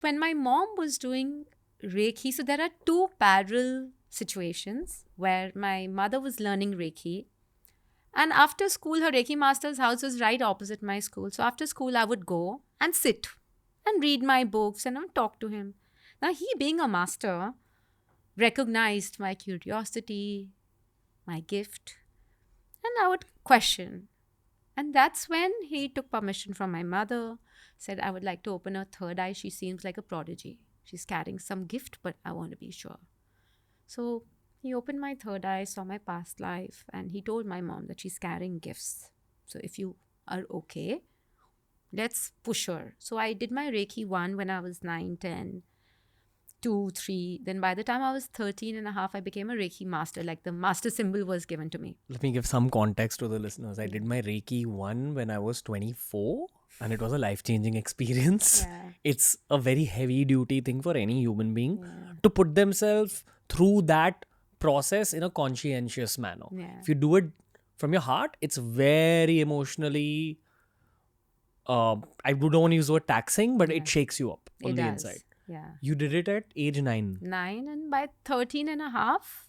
when my mom was doing Reiki, so there are two parallel situations where my mother was learning Reiki. And after school, her Reiki master's house was right opposite my school. So after school, I would go and sit and read my books and I would talk to him. Now, he being a master, recognized my curiosity, my gift, and I would question. And that's when he took permission from my mother, said, I would like to open her third eye. She seems like a prodigy. She's carrying some gift, but I want to be sure. So he opened my third eye, saw my past life, and he told my mom that she's carrying gifts. So if you are okay, let's push her. So I did my Reiki 1 when I was 9, 10. 2, 3. Then by the time I was 13 and a half, I became a Reiki master. Like the master symbol was given to me. Let me give some context to the listeners. I did my Reiki 1 when I was 24 and it was a life-changing experience. Yeah. It's a very heavy-duty thing for any human being to put themselves through that process in a conscientious manner. Yeah. If you do it from your heart, it's very emotionally, I don't want to use the word taxing, but it shakes you up on the inside. Yeah. You did it at age 9. 9, and by 13 and a half,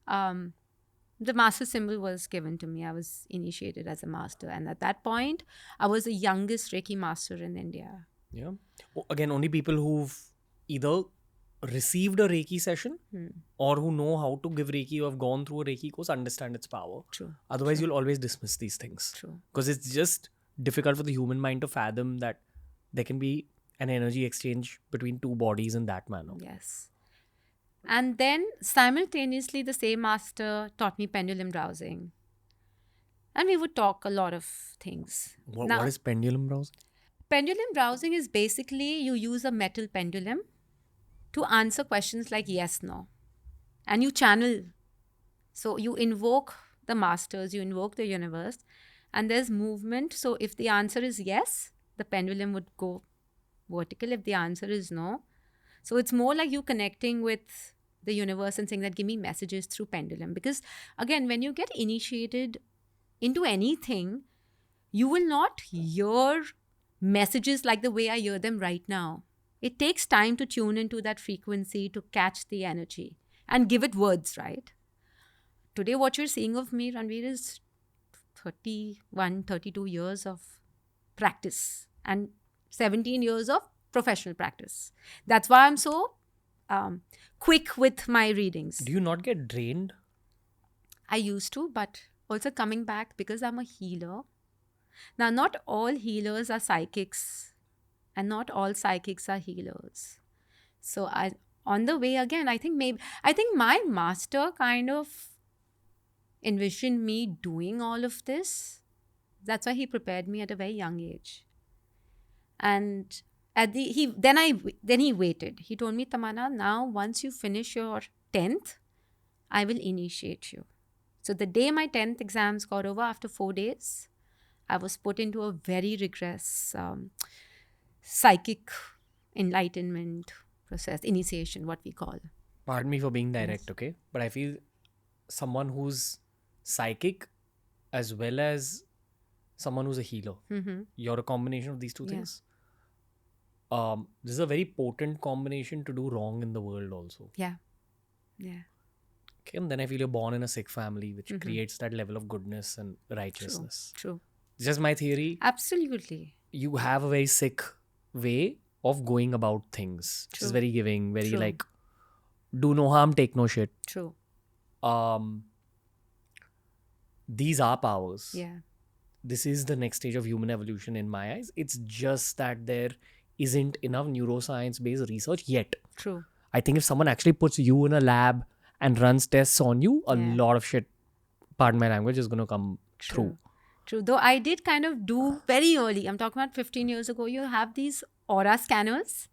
the master symbol was given to me. I was initiated as a master. And at that point, I was the youngest Reiki master in India. Yeah. Again, only people who've either received a Reiki session or who know how to give Reiki or have gone through a Reiki course understand its power. True. Otherwise, you'll always dismiss these things. True. Because it's just difficult for the human mind to fathom that there can be an energy exchange between two bodies in that manner. Yes. And then simultaneously, the same master taught me pendulum dowsing. And we would talk a lot of things. What is pendulum browsing? Pendulum dowsing is basically you use a metal pendulum to answer questions like yes, no. And you channel. So you invoke the masters, you invoke the universe, and there's movement. So if the answer is yes, the pendulum would go vertical. If the answer is no. So it's more like you connecting with the universe and saying that give me messages through pendulum. Because again, when you get initiated into anything, you will not hear messages like the way I hear them right now. It takes time to tune into that frequency, to catch the energy and give it words, right? Today, what you're seeing of me, Ranveer, is 31, 32 years of practice and 17 years of professional practice. That's why I'm so quick with my readings. Do you not get drained? I used to, but also coming back because I'm a healer. Now, not all healers are psychics and not all psychics are healers. So on the way again, I think my master kind of envisioned me doing all of this. That's why he prepared me at a very young age. And then he waited. He told me, Tamanna, now once you finish your 10th, I will initiate you. So the day my 10th exams got over, after 4 days, I was put into a very rigorous psychic enlightenment process, initiation, what we call. Pardon me for being direct, okay? But I feel someone who's psychic as well as someone who's a healer. You're a combination of these two things. This is a very potent combination to do wrong in the world also. Yeah. Okay, and then I feel you're born in a sick family, which creates that level of goodness and righteousness. True. It's just my theory. Absolutely. You have a very sick way of going about things. Which is very giving, very like, do no harm, take no shit. True. These are powers. Yeah. This is the next stage of human evolution in my eyes. It's just that there isn't enough neuroscience-based research yet. True. I think if someone actually puts you in a lab and runs tests on you, a lot of shit, pardon my language, is going to come through. True. Though I did kind of do very early, I'm talking about 15 years ago, you have these aura scanners.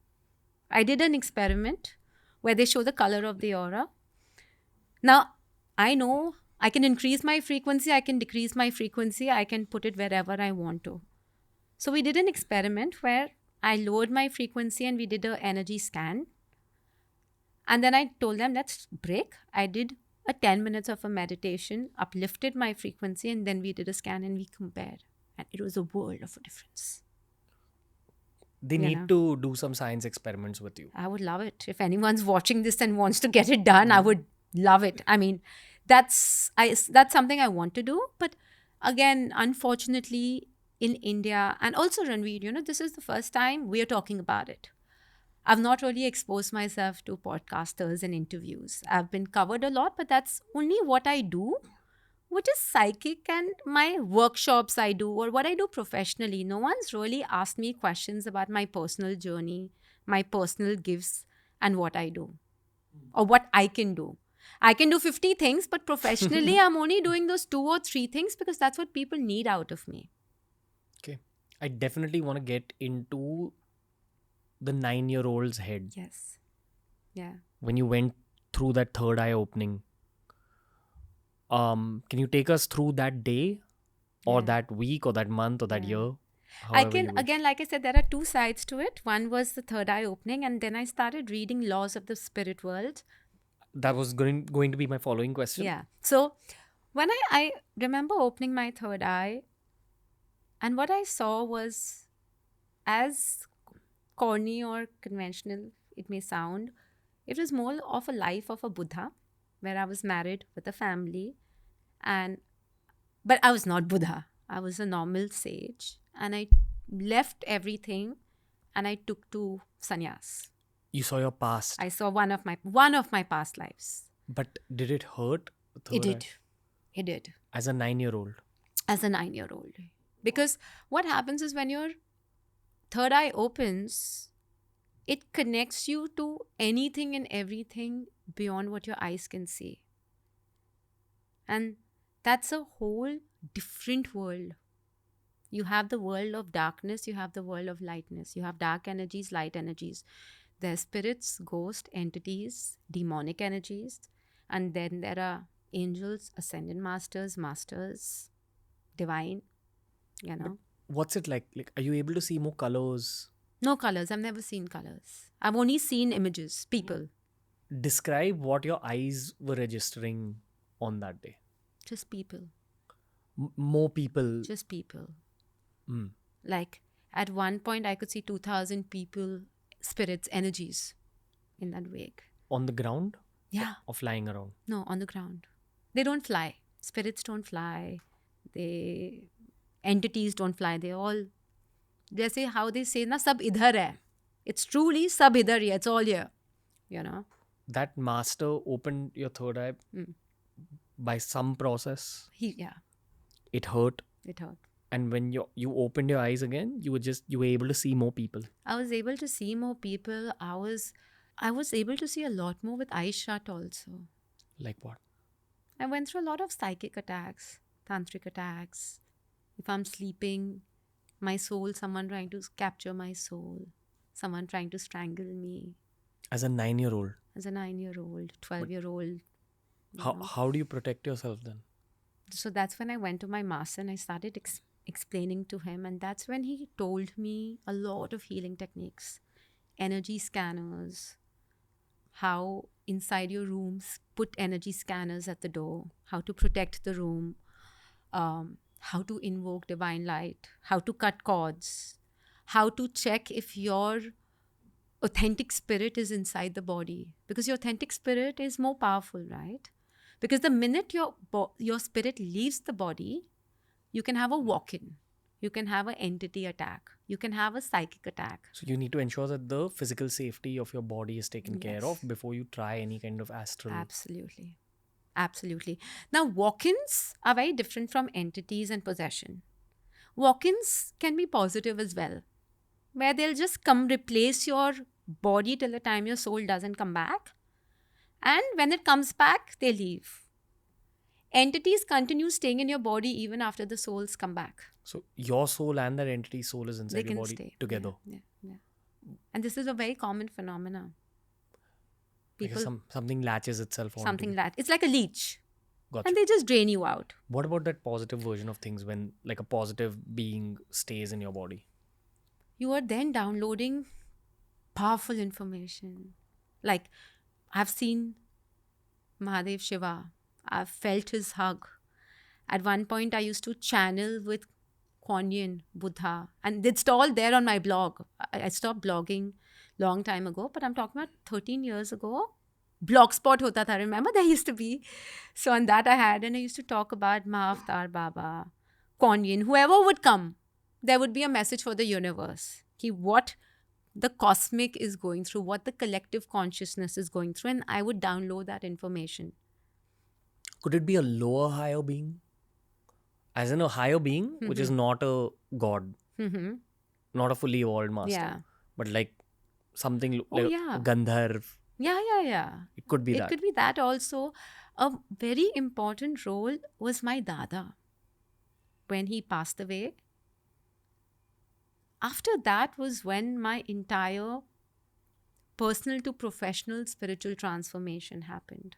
I did an experiment where they show the color of the aura. Now, I know I can increase my frequency, I can decrease my frequency, I can put it wherever I want to. So we did an experiment where I lowered my frequency and we did an energy scan. And then I told them, let's break. I did a 10 minutes of a meditation, uplifted my frequency, and then we did a scan and we compared. And it was a world of a difference. They need to do some science experiments with you. I would love it. If anyone's watching this and wants to get it done, I would love it. I mean, that's something I want to do. But again, unfortunately, in India, and also Ranveer, this is the first time we are talking about it. I've not really exposed myself to podcasters and interviews. I've been covered a lot, but that's only what I do, which is psychic, and my workshops I do, or what I do professionally. No one's really asked me questions about my personal journey, my personal gifts, and what I do, or what I can do. I can do 50 things, but professionally, I'm only doing those 2 or 3 things because that's what people need out of me. Okay. I definitely want to get into the 9-year-old's head. Yes. Yeah. When you went through that third eye opening, can you take us through that day or that week or that month or that year? I can, again, like I said, there are 2 sides to it. One was the third eye opening, and then I started reading Laws of the Spirit World. That was going to be my following question. Yeah. So when I remember opening my third eye, and what I saw was, as corny or conventional it may sound, it was more of a life of a Buddha, where I was married with a family, but I was not Buddha. I was a normal sage, and I left everything and I took to sannyas. You saw your past. I saw one of my past lives. But did it hurt? It did. It did. As a 9-year-old. As a 9-year-old. Because what happens is, when your third eye opens, it connects you to anything and everything beyond what your eyes can see. And that's a whole different world. You have the world of darkness, you have the world of lightness. You have dark energies, light energies. There's spirits, ghosts, entities, demonic energies. And then there are angels, ascended masters, divine, But what's it like? Like, are you able to see more colors? No colors. I've never seen colors. I've only seen images, people. Describe what your eyes were registering on that day. Just people. More people. Just people. Mm. Like, at one point, I could see 2,000 people, spirits, energies in that wake. On the ground? Yeah. Or flying around? No, on the ground. They don't fly. Spirits don't fly. Entities don't fly. They say how they say, na sab idhar hai. It's truly sab idhar hai. It's all here. That master opened your third eye by some process. It hurt. It hurt. And when you opened your eyes again, you were able to see more people. I was able to see more people. I was able to see a lot more with eyes shut also. Like what? I went through a lot of psychic attacks, tantric attacks. If I'm sleeping, my soul, someone trying to capture my soul, someone trying to strangle me. As a 9-year-old? As a 9-year-old, 12-year-old. How do you protect yourself then? So that's when I went to my master and I started explaining to him. And that's when he told me a lot of healing techniques, energy scanners, how inside your rooms, put energy scanners at the door, how to protect the room, how to invoke divine light, how to cut cords, how to check if your authentic spirit is inside the body. Because your authentic spirit is more powerful, right? Because the minute your spirit leaves the body, you can have a walk-in. You can have an entity attack. You can have a psychic attack. So you need to ensure that the physical safety of your body is taken care of before you try any kind of astral. Absolutely. Absolutely. Now, walk-ins are very different from entities and possession. Walk-ins can be positive as well, where they'll just come replace your body till the time your soul doesn't come back. And when it comes back, they leave. Entities continue staying in your body even after the souls come back. So your soul and that entity's soul is inside your body together. Yeah. And this is a very common phenomenon. People, something latches itself on. It's like a leech. Gotcha. And they just drain you out. What about that positive version of things when like a positive being stays in your body? You are then downloading powerful information. Like, I've seen Mahadev Shiva. I've felt his hug. At one point, I used to channel with Kuan Yin, Buddha. And it's all there on my blog. I stopped blogging long time ago, but I'm talking about 13 years ago. Blogspot hota tha, remember? There used to be. So on that I had, and I used to talk about Mahavtar Baba, Kuan Yin, whoever would come, there would be a message for the universe. What the cosmic is going through, what the collective consciousness is going through, and I would download that information. Could it be a lower higher being? As in a higher being, which is not a god, not a fully evolved master, but like something like a Gandharv. Yeah. It could be that. It could be that also. A very important role was my Dada when he passed away. After that was when my entire personal to professional spiritual transformation happened.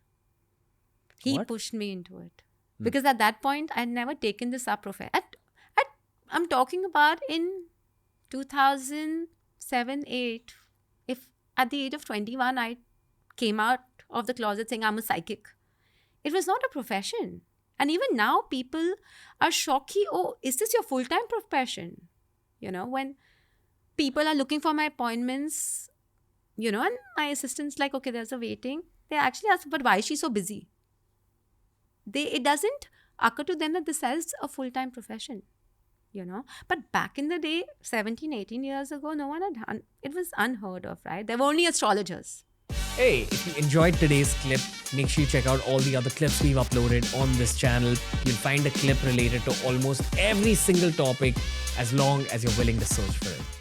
He pushed me into it. Because at that point, I had never taken this up. I'm talking about in 2007, 8. If at the age of 21, I came out of the closet saying I'm a psychic. It was not a profession. And even now, people are shocked. Oh, is this your full-time profession? You know, when people are looking for my appointments, you know, and my assistant's like, okay, there's a waiting. They actually ask, but why is she so busy? It doesn't occur to them that this is a full-time profession, you know. But back in the day, 17, 18 years ago, no one had done, it was unheard of, right? There were only astrologers. Hey, if you enjoyed today's clip, make sure you check out all the other clips we've uploaded on this channel. You'll find a clip related to almost every single topic as long as you're willing to search for it.